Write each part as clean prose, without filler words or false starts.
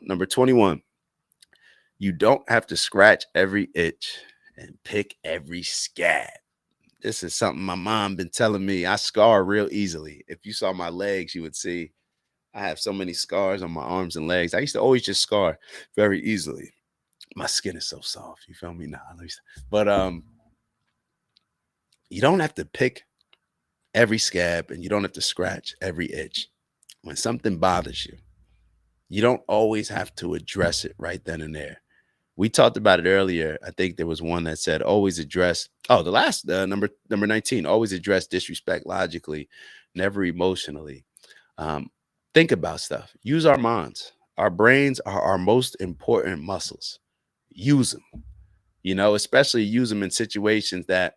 Number 21, you don't have to scratch every itch and pick every scab. This is something my mom been telling me. I scar real easily. If you saw my legs, you would see I have so many scars on my arms and legs. I used to always just scar very easily. My skin is so soft. You feel me? Nah, at least. But you don't have to pick every scab and you don't have to scratch every itch. When something bothers you, you don't always have to address it right then and there. We talked about it earlier. I think there was one that said always address. Oh, the last number 19, always address disrespect logically, never emotionally. Um, think about stuff. Use our minds. Our brains are our most important muscles. Use them. Especially use them in situations that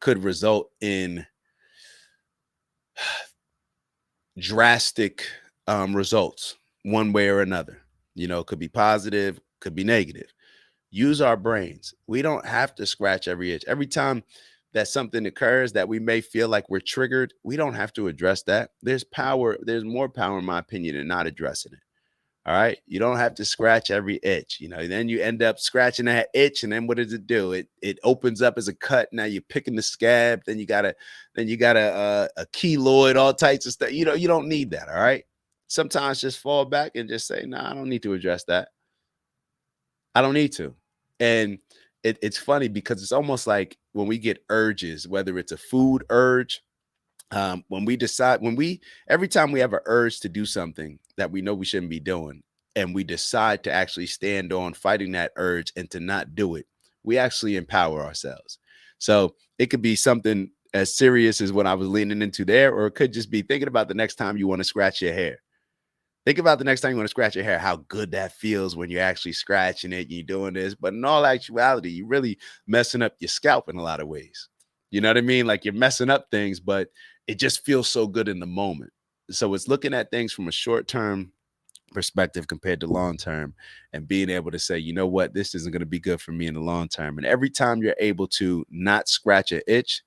could result in drastic results one way or another. Could be positive, could be negative. Use our brains. We don't have to scratch every itch. Every time that something occurs that we may feel like we're triggered, we don't have to address that. There's more power, in my opinion, in not addressing it. All right. You don't have to scratch every itch. Then you end up scratching that itch. And then what does it do? It opens up as a cut. Now you're picking the scab. Then you got a keloid, all types of stuff. You don't need that. All right. Sometimes just fall back and just say, no, I don't need to address that. I don't need to. And it's funny because it's almost like when we get urges, whether it's a food urge, when we decide, every time we have an urge to do something that we know we shouldn't be doing, and we decide to actually stand on fighting that urge and to not do it, we actually empower ourselves. So it could be something as serious as what I was leaning into there, or it could just be thinking about the next time you want to scratch your hair. Think about the next time you want to scratch your hair, how good that feels when you're actually scratching it and you're doing this. But in all actuality, you're really messing up your scalp in a lot of ways. You know what I mean? Like you're messing up things, but it just feels so good in the moment. So it's looking at things from a short term perspective compared to long term and being able to say, you know what, this isn't going to be good for me in the long term. And every time you're able to not scratch an itch,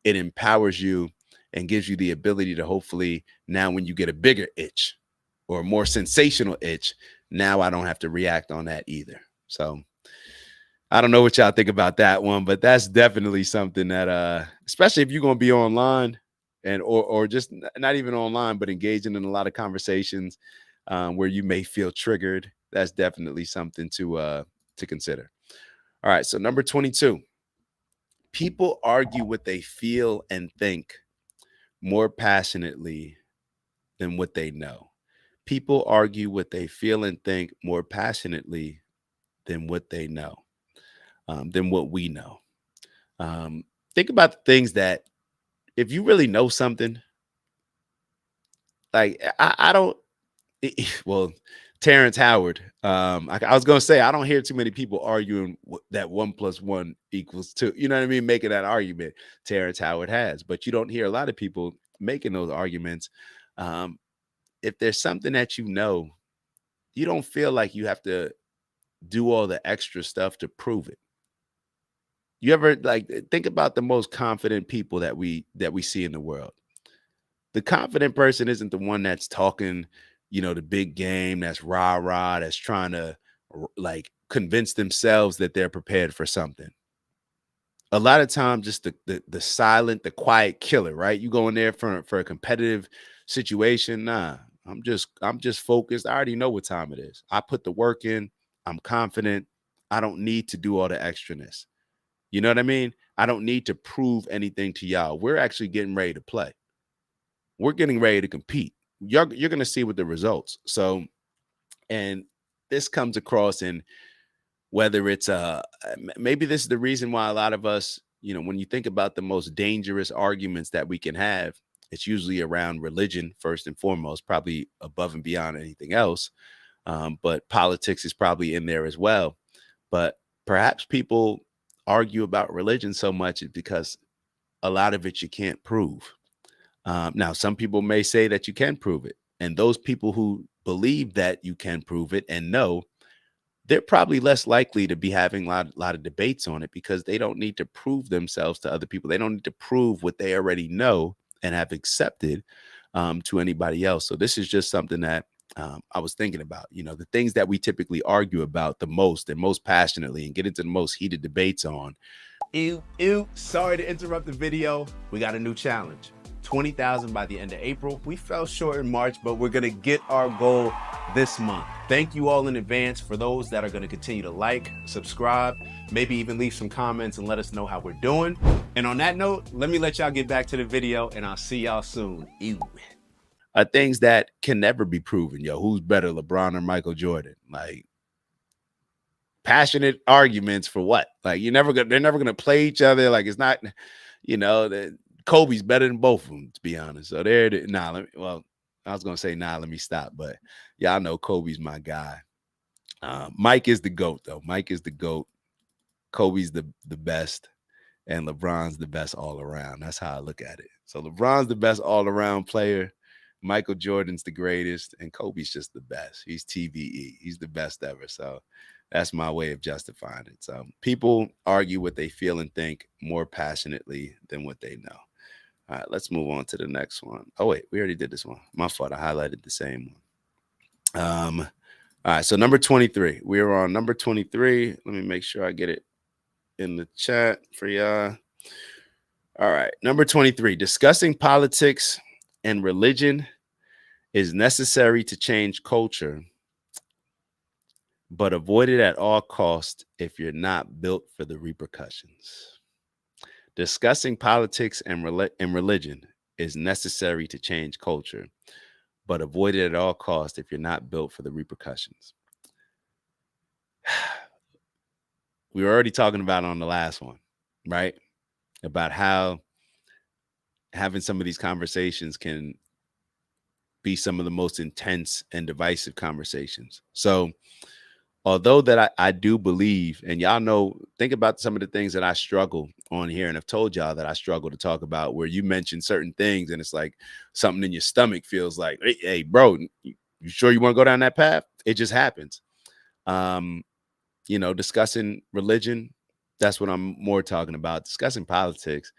it empowers you and gives you the ability to hopefully now when you get a bigger itch or a more sensational itch, now I don't have to react on that either. So I don't know what y'all think about that one, but that's definitely something that especially if you're going to be online and or just not even online, but engaging in a lot of conversations where you may feel triggered, that's definitely something to consider. All right, so number 22. People argue what they feel and think more passionately than what they know. People argue what they feel and think more passionately than what they know, than what we know. Um, think about the things that if you really know something, like I don't. Well, Terrence Howard. I was gonna say I don't hear too many people arguing that 1+1 equals 2. You know what I mean? Making that argument. Terrence Howard has, but you don't hear a lot of people making those arguments. Um, if there's something that you know, you don't feel like you have to do all the extra stuff to prove it. You ever like think about the most confident people that we see in the world. The confident person isn't the one that's talking, the big game, that's rah rah, that's trying to like convince themselves that they're prepared for something. A lot of times, just the silent, the quiet killer, right? You go in there for a competitive situation. Nah, I'm just focused. I already know what time it is. I put the work in. I'm confident. I don't need to do all the extraness. You know what I mean? I don't need to prove anything to y'all. We're actually getting ready to play. We're getting ready to compete. You're going to see with the results. So, and this comes across in whether it's maybe this is the reason why a lot of us, when you think about the most dangerous arguments that we can have, it's usually around religion first and foremost, probably above and beyond anything else. But politics is probably in there as well. But perhaps people argue about religion so much is because a lot of it you can't prove. Now, some people may say that you can prove it. And those people who believe that you can prove it and know, they're probably less likely to be having a lot of debates on it because they don't need to prove themselves to other people. They don't need to prove what they already know and have accepted to anybody else. So this is just something that I was thinking about, the things that we typically argue about the most and most passionately and get into the most heated debates on. Ew. Sorry to interrupt the video. We got a new challenge. 20,000 by the end of April. We fell short in March, but we're going to get our goal this month. Thank you all in advance for those that are going to continue to like, subscribe, maybe even leave some comments and let us know how we're doing. And on that note, let me let y'all get back to the video and I'll see y'all soon. Ew. Things that can never be proven. Who's better, LeBron or Michael Jordan? Like, passionate arguments for what? Like, they're never gonna play each other. Like, it's not, that Kobe's better than both of them, to be honest. So there it is. I was gonna say let me stop, but yeah, I know Kobe's my guy. Mike is the GOAT, though. Mike is the GOAT. Kobe's the best, and LeBron's the best all around. That's how I look at it. So LeBron's the best all around player. Michael Jordan's the greatest, and Kobe's just the best. He's TVE. He's the best ever. So that's my way of justifying it. So people argue what they feel and think more passionately than what they know. All right, let's move on to the next one. Oh, wait, we already did this one. My fault. I highlighted the same one. All right, so number 23. We are on number 23. Let me make sure I get it in the chat for y'all. All right, number 23. Discussing politics and religion is necessary to change culture, but avoid it at all costs if you're not built for the repercussions. Discussing politics and religion is necessary to change culture, but avoid it at all costs if you're not built for the repercussions. We were already talking about on the last one, right? About how having some of these conversations can be some of the most intense and divisive conversations. So although that I do believe, and y'all know, think about some of the things that I struggle on here, and I've told y'all that I struggle to talk about, where you mention certain things and it's like something in your stomach feels like, hey bro, you sure you want to go down that path? It just happens. Discussing religion, that's what I'm more talking about. Discussing politics,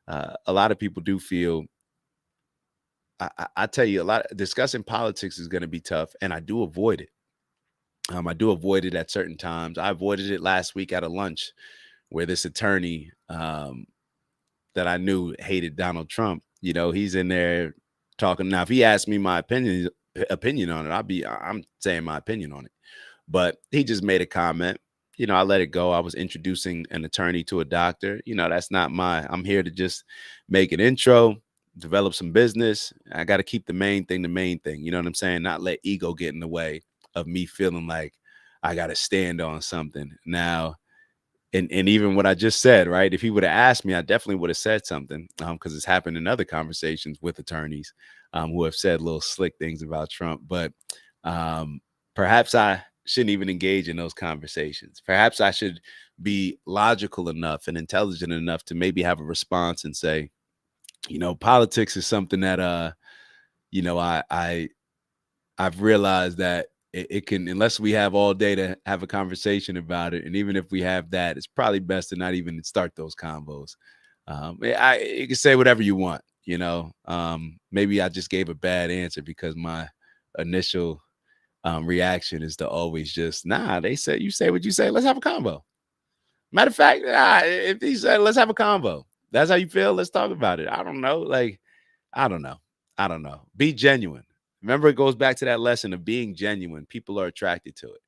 a lot of people do feel, I tell you, discussing politics is going to be tough, and I do avoid it. I do avoid it at certain times. I avoided it last week at a lunch where this attorney that I knew hated Donald Trump. He's in there talking. Now, if he asked me my opinion on it, I'm saying my opinion on it. But he just made a comment. I let it go. I was introducing an attorney to a doctor. That's not I'm here to just make an intro, develop some business. I got to keep the main thing. You know what I'm saying? Not let ego get in the way of me feeling like I got to stand on something now. And even what I just said, right? If he would have asked me, I definitely would have said something, because it's happened in other conversations with attorneys who have said little slick things about Trump. But perhaps I shouldn't even engage in those conversations. Perhaps I should be logical enough and intelligent enough to maybe have a response and say, politics is something that, I've realized that it can, unless we have all day to have a conversation about it. And even if we have that, it's probably best to not even start those combos. You can say whatever you want, maybe I just gave a bad answer because my initial reaction is to always just, they said, you say what you say, let's have a combo. Matter of fact, if he said, let's have a combo, that's how you feel, let's talk about it. I don't know. I don't know. Be genuine. Remember, it goes back to that lesson of being genuine. People are attracted to it.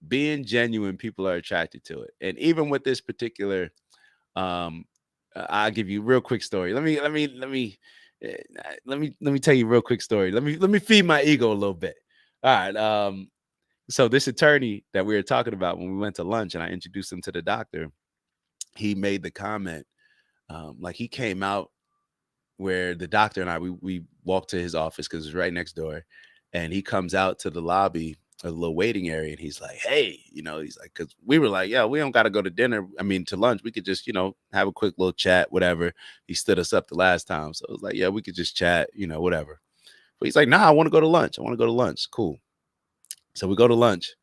Being genuine, people are attracted to it. And even with this particular, I'll give you a real quick story. Let me tell you a real quick story. Let me feed my ego a little bit. All right. So this attorney that we were talking about when we went to lunch and I introduced him to the doctor, he made the comment, like he came out where the doctor and I, we walked to his office because it's right next door. And he comes out to the lobby, a little waiting area. And he's like, hey, he's like, because we were like, yeah, we don't got to go to dinner. To lunch. We could just, have a quick little chat, whatever. He stood us up the last time. So it was like, yeah, we could just chat, whatever. But he's like, nah, I want to go to lunch. Cool. So we go to lunch.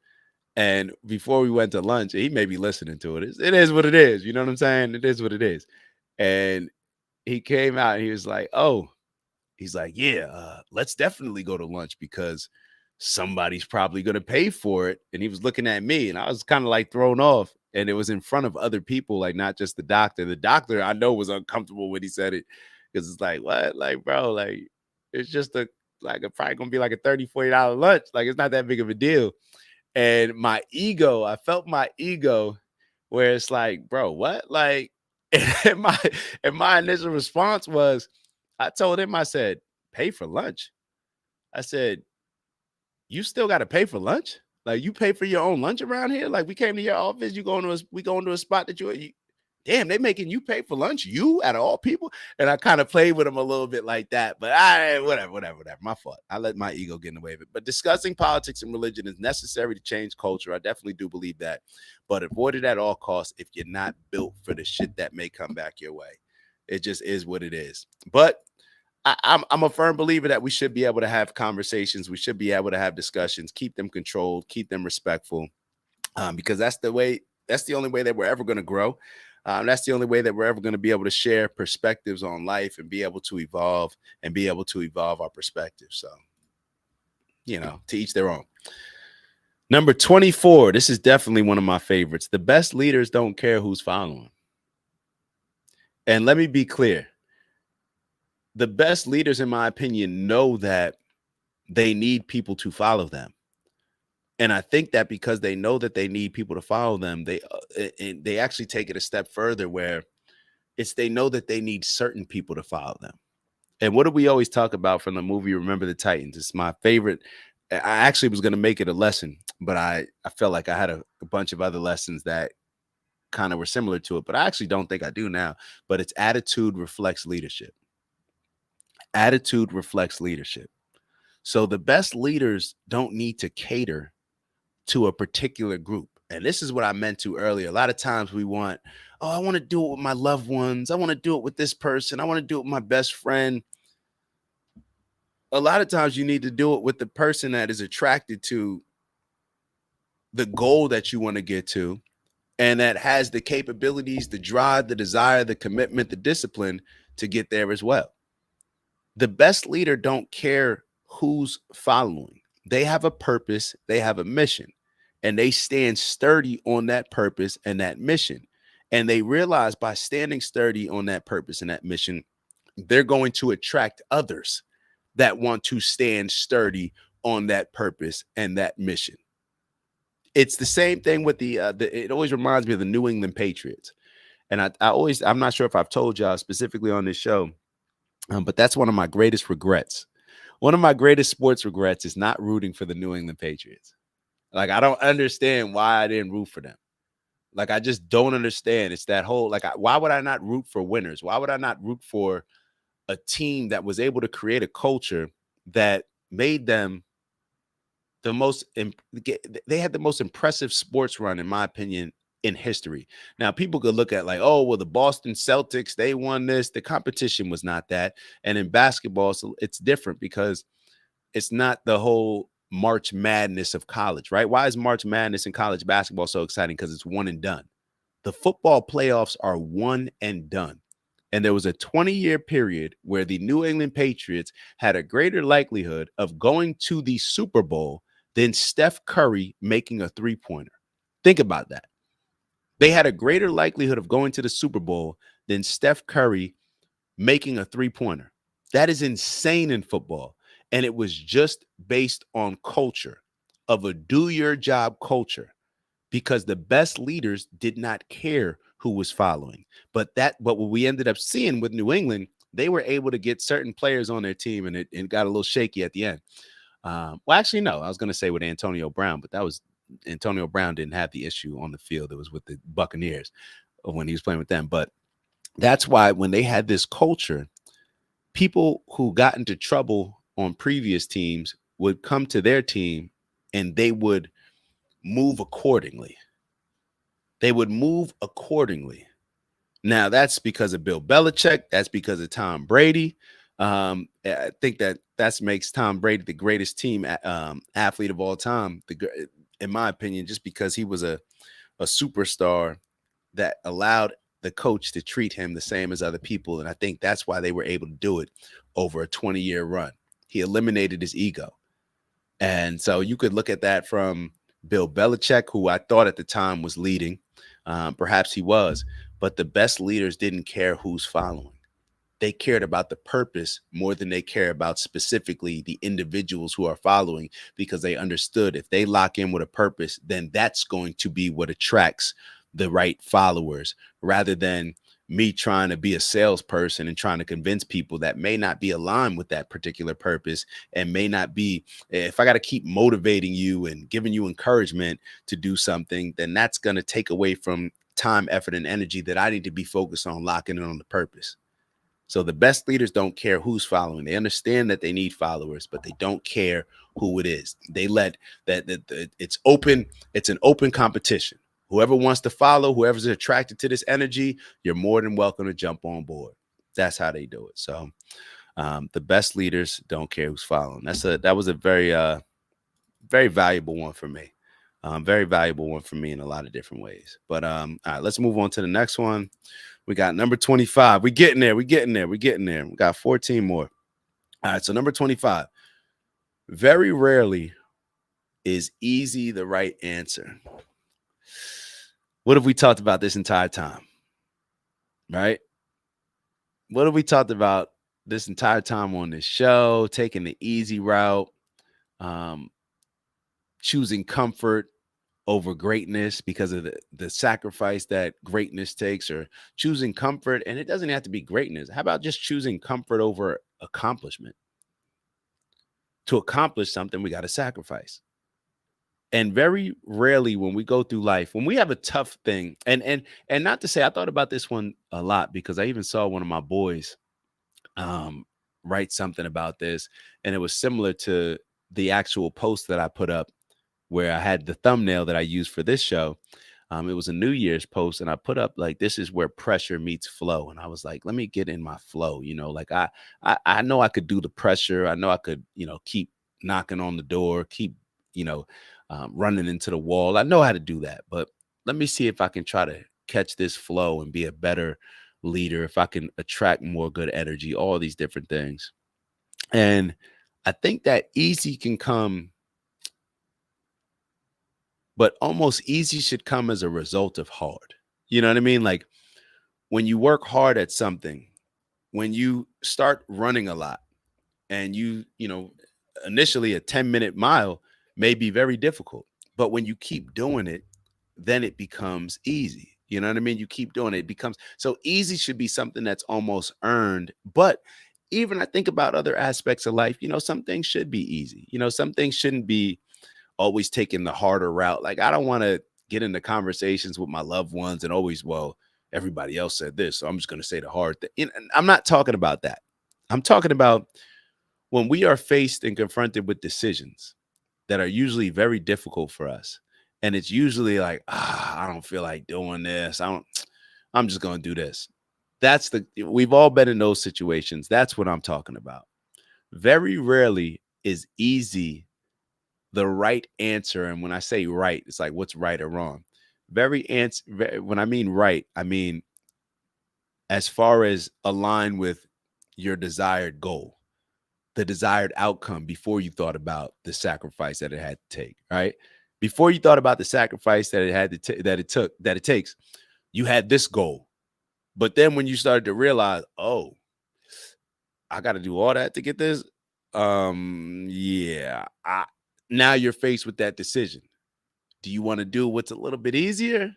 And before we went to lunch, he may be listening to it. It is what it is. You know what I'm saying? It is what it is. And he came out and he was like, oh, he's like, yeah, let's definitely go to lunch because somebody's probably going to pay for it. And he was looking at me, and I was kind of like thrown off. And it was in front of other people, like not just the doctor. The doctor I know was uncomfortable when he said it, because it's like, what? Like, bro, like it's just probably gonna be like a $30-$40 lunch. Like, it's not that big of a deal. And my ego, I felt my ego where it's like, bro, what? Like, and my initial response was, I told him, I said, pay for lunch. I said, you still got to pay for lunch? Like, you pay for your own lunch around here? Like, we came to your office, we go into a spot that you damn, they making you pay for lunch, you out of all people. And I kind of played with him a little bit like that, but whatever, my fault. I let my ego get in the way of it. But discussing politics and religion is necessary to change culture. I definitely do believe that, but avoid it at all costs if you're not built for the shit that may come back your way. It just is what it is. But I'm a firm believer that we should be able to have conversations. We should be able to have discussions, keep them controlled, keep them respectful, because that's the way. That's the only way that we're ever going to grow. That's the only way that we're ever going to be able to share perspectives on life and be able to evolve our perspective. So, to each their own. Number 24. This is definitely one of my favorites. The best leaders don't care who's following. And let me be clear. The best leaders, in my opinion, know that they need people to follow them. And I think that because they know that they need people to follow them, they actually take it a step further, where they know that they need certain people to follow them. And what do we always talk about from the movie Remember the Titans? It's my favorite. I actually was going to make it a lesson, but I felt like I had a bunch of other lessons that kind of were similar to it, but I actually don't think I do now. But it's attitude reflects leadership. Attitude reflects leadership. So the best leaders don't need to cater to a particular group. And this is what I meant to earlier. A lot of times we want, oh, I want to do it with my loved ones. I want to do it with this person. I want to do it with my best friend. A lot of times you need to do it with the person that is attracted to the goal that you want to get to, and that has the capabilities, the drive, the desire, the commitment, the discipline to get there as well. The best leader don't care who's following. They have a purpose, they have a mission, and they stand sturdy on that purpose and that mission. And they realize by standing sturdy on that purpose and that mission, they're going to attract others that want to stand sturdy on that purpose and that mission. It's the same thing with it always reminds me of the New England Patriots. And I'm not sure if I've told y'all specifically on this show, but that's one of my greatest regrets. One of my greatest sports regrets is not rooting for the New England Patriots. Like, I don't understand why I didn't root for them. Like, I just don't understand. It's that whole, like, why would I not root for winners? Why would I not root for a team that was able to create a culture that made them they had the most impressive sports run, in my opinion, in history. Now, people could look at like, oh, well, the Boston Celtics, they won this. The competition was not that. And in basketball, so it's different because it's not the whole March Madness of college, right? Why is March Madness in college basketball so exciting? Because it's one and done. The football playoffs are one and done. And there was a 20-year period where the New England Patriots had a greater likelihood of going to the Super Bowl than Steph Curry making a three-pointer. Think about that. They had a greater likelihood of going to the Super Bowl than Steph Curry making a three-pointer. That is insane in football. And it was just based on culture, of a do-your-job culture, because the best leaders did not care who was following. But what we ended up seeing with New England, they were able to get certain players on their team, and it got a little shaky at the end. Well, actually, no, I was going to say with Antonio Brown, but Antonio Brown didn't have the issue on the field. It was with the Buccaneers when he was playing with them. But that's why when they had this culture, people who got into trouble on previous teams would come to their team and they would move accordingly. They would move accordingly. Now, that's because of Bill Belichick. That's because of Tom Brady. I think that makes Tom Brady the greatest team athlete of all time, in my opinion, just because he was a superstar that allowed the coach to treat him the same as other people. And I think that's why they were able to do it over a 20-year run. He eliminated his ego. And so you could look at that from Bill Belichick, who I thought at the time was leading. Perhaps he was, but the best leaders didn't care who's following. They cared about the purpose more than they care about specifically the individuals who are following, because they understood if they lock in with a purpose, then that's going to be what attracts the right followers, rather than me trying to be a salesperson and trying to convince people that may not be aligned with that particular purpose, and may not be. If I got to keep motivating you and giving you encouragement to do something, then that's going to take away from time, effort, and energy that I need to be focused on locking in on the purpose. So the best leaders don't care who's following. They understand that they need followers, but they don't care who it is. They let that it's open. It's an open competition. Whoever wants to follow, whoever's attracted to this energy, you're more than welcome to jump on board. That's how they do it. So the best leaders don't care who's following. That was a very valuable one for me. Very valuable one for me in a lot of different ways. But all right, let's move on to the next one. We got number 25. We're getting there. We're getting there. We're getting there. We got 14 more. All right. So number 25. Very rarely is easy the right answer. What have we talked about this entire time? Right? What have we talked about this entire time on this show? Taking the easy route, um, choosing comfort over greatness because of the sacrifice that greatness takes, or choosing comfort. And it doesn't have to be greatness. How about just choosing comfort over accomplishment? To accomplish something, we got to sacrifice. And very rarely when we go through life, when we have a tough thing, and not to say, I thought about this one a lot because I even saw one of my boys um write something about this, and it was similar to the actual post that I put up, where I had the thumbnail that I used for this show. It was a New Year's post, and I put up like, "This is where pressure meets flow." And I was like, "Let me get in my flow." Like I know I could do the pressure. I know I could, keep knocking on the door, keep, you know, running into the wall. I know how to do that, but let me see if I can try to catch this flow and be a better leader. If I can attract more good energy, all these different things. And I think that easy can come, but almost easy should come as a result of hard. You know what I mean? Like when you work hard at something, when you start running a lot, and initially a 10-minute mile may be very difficult, but when you keep doing it, then it becomes easy. You know what I mean? You keep doing it, it becomes so easy. Should be something that's almost earned. But even I think about other aspects of life, some things should be easy. Some things shouldn't be always taking the harder route. Like I don't want to get into conversations with my loved ones and always, well, everybody else said this, so I'm just going to say the hard thing. And I'm not talking about that. I'm talking about when we are faced and confronted with decisions that are usually very difficult for us. And it's usually like, I don't feel like doing this. I'm just going to do this. We've all been in those situations. That's what I'm talking about. Very rarely is easy the right answer. And when I say right, it's like, what's right or wrong? When I mean right, I mean as far as align with your desired goal, the desired outcome, before you thought about the sacrifice that it had to take, right? Before you thought about the sacrifice that it had to that it takes, you had this goal. But then when you started to realize, oh, I got to do all that to get this, yeah, now you're faced with that decision. Do you want to do what's a little bit easier?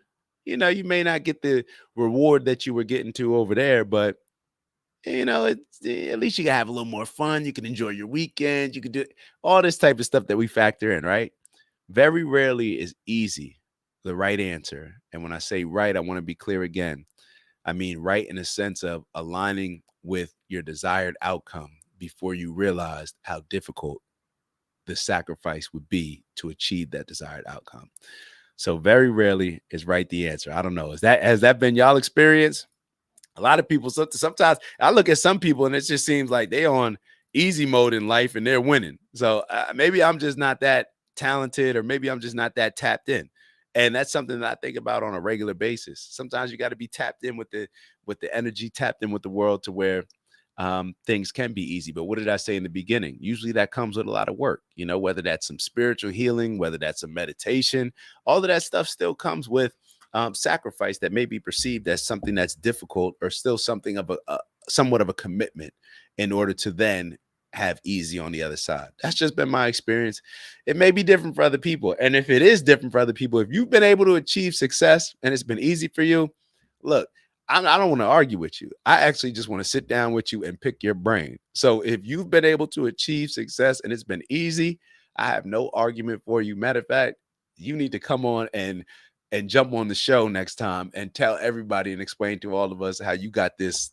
You may not get the reward that you were getting to over there, but it's at least you can have a little more fun. You can enjoy your weekend. You can do all this type of stuff that we factor in, right? Very rarely is easy the right answer. And when I say right, I want to be clear again. I mean right in a sense of aligning with your desired outcome before you realized how difficult the sacrifice would be to achieve that desired outcome. So very rarely is right the answer. I don't know. Has that been y'all experience? A lot of people, sometimes I look at some people and it just seems like they on easy mode in life and they're winning. So maybe I'm just not that talented, or maybe I'm just not that tapped in. And that's something that I think about on a regular basis. Sometimes you got to be tapped in with the energy, tapped in with the world, to where things can be easy. But what did I say in the beginning? Usually that comes with a lot of work, whether that's some spiritual healing, whether that's a meditation, all of that stuff still comes with sacrifice that may be perceived as something that's difficult or still something of a somewhat of a commitment in order to then have easy on the other side. That's just been my experience. It may be different for other people. And if it is different for other people, if you've been able to achieve success and it's been easy for you, look, I don't want to argue with you. I actually just want to sit down with you and pick your brain. So if you've been able to achieve success and it's been easy, I have no argument for you. Matter of fact, you need to come on and jump on the show next time and tell everybody and explain to all of us how you got this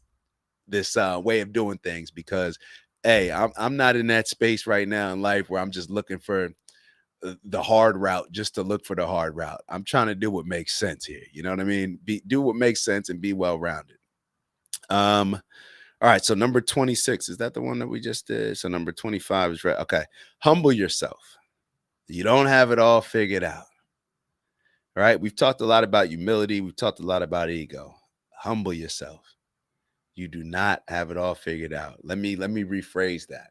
way of doing things, because hey, I'm not in that space right now in life where I'm just looking for the hard route just to look for the hard route. I'm trying to do what makes sense here. You know what I mean? Do what makes sense and be well rounded. All right. So number 26, is that the one that we just did? So number 25 is right. Okay. Humble yourself. You don't have it all figured out. All right. We've talked a lot about humility. We've talked a lot about ego. Humble yourself. You do not have it all figured out. Let me rephrase that.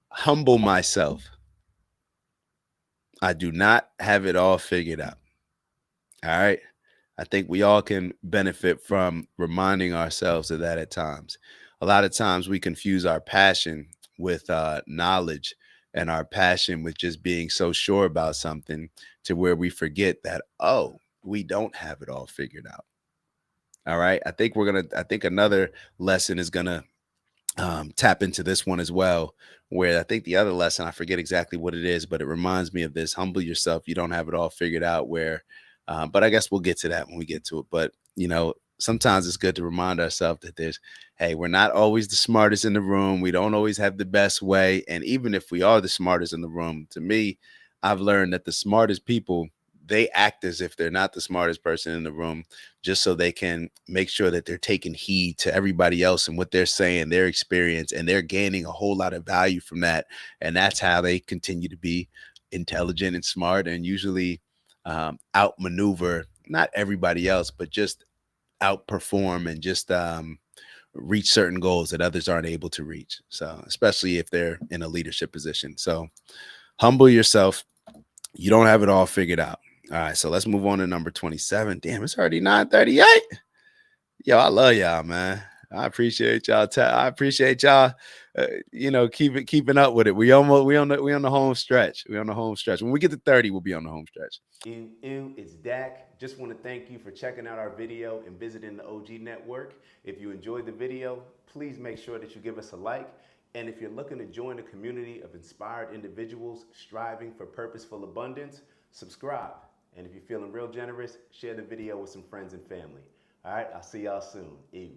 Humble myself. I do not have it all figured out. All right. I think we all can benefit from reminding ourselves of that at times. A lot of times we confuse our passion with knowledge, and our passion with just being so sure about something to where we forget that, oh, we don't have it all figured out. All right. I think another lesson is going to tap into this one as well, where I think the other lesson, I forget exactly what it is, but it reminds me of this: humble yourself. You don't have it all figured out. But I guess we'll get to that when we get to it. But, sometimes it's good to remind ourselves that hey, we're not always the smartest in the room. We don't always have the best way. And even if we are the smartest in the room, to me, I've learned that the smartest people, they act as if they're not the smartest person in the room, just so they can make sure that they're taking heed to everybody else and what they're saying, their experience, and they're gaining a whole lot of value from that. And that's how they continue to be intelligent and smart, and usually outmaneuver not everybody else, but just outperform and just reach certain goals that others aren't able to reach. So, especially if they're in a leadership position. So, humble yourself. You don't have it all figured out. All right, so let's move on to number 27. Damn, it's already 9:38. Yo, I love y'all, man. I appreciate y'all. I appreciate y'all. Keeping up with it. We on the home stretch. We on the home stretch. When we get to 30, we'll be on the home stretch. It's Dak. Just want to thank you for checking out our video and visiting the OG Network. If you enjoyed the video, please make sure that you give us a like. And if you're looking to join a community of inspired individuals striving for purposeful abundance, subscribe. And if you're feeling real generous, share the video with some friends and family. All right, I'll see y'all soon. Ew.